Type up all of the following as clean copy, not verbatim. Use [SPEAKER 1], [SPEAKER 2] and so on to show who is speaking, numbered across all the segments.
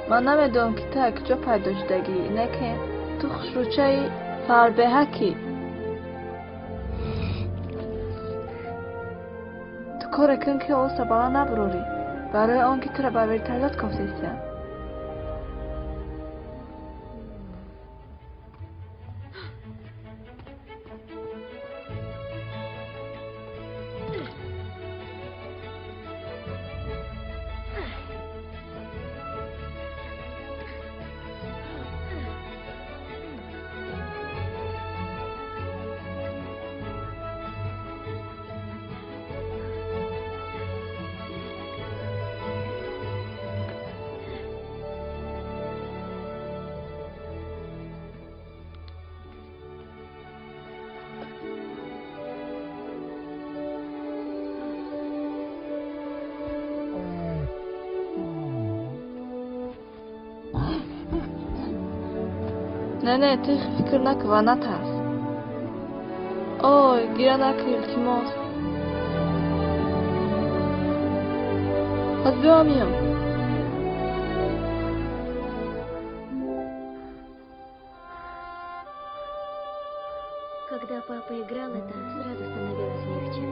[SPEAKER 1] من نمیدونم که تا کجا پیدا شدگی. اینه که تو خشروچه فربهکی تو کار کن که او سبالا نبروری برای آن که تو را به ورتلت کفتیستیم. نه تو فکر نکن و نترس. اوه گیره نکن التماس. از دعا میام.
[SPEAKER 2] Когда папа играл, это сразу становилось легче.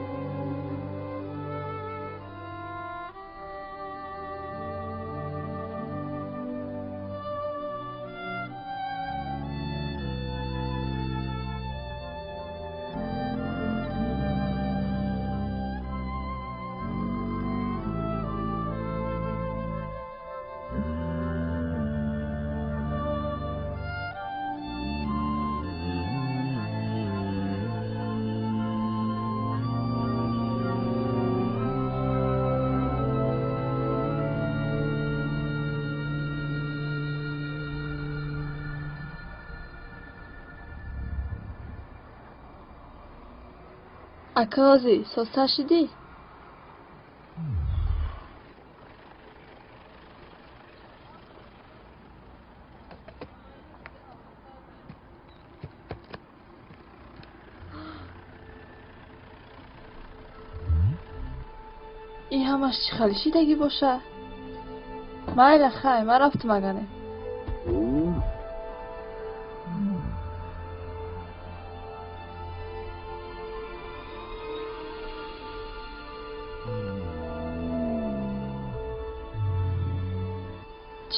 [SPEAKER 1] Akazi, sosashidi? این همش چی خلیشیدگی باشه؟ مایل خیلی من رفتم اگنه.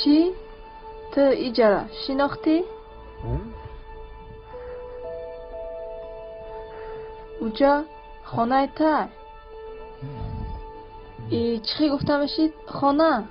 [SPEAKER 1] چی؟ تو ایجاره شناختی؟ اوجا خانه تا ای چی گفتمشید؟ خانه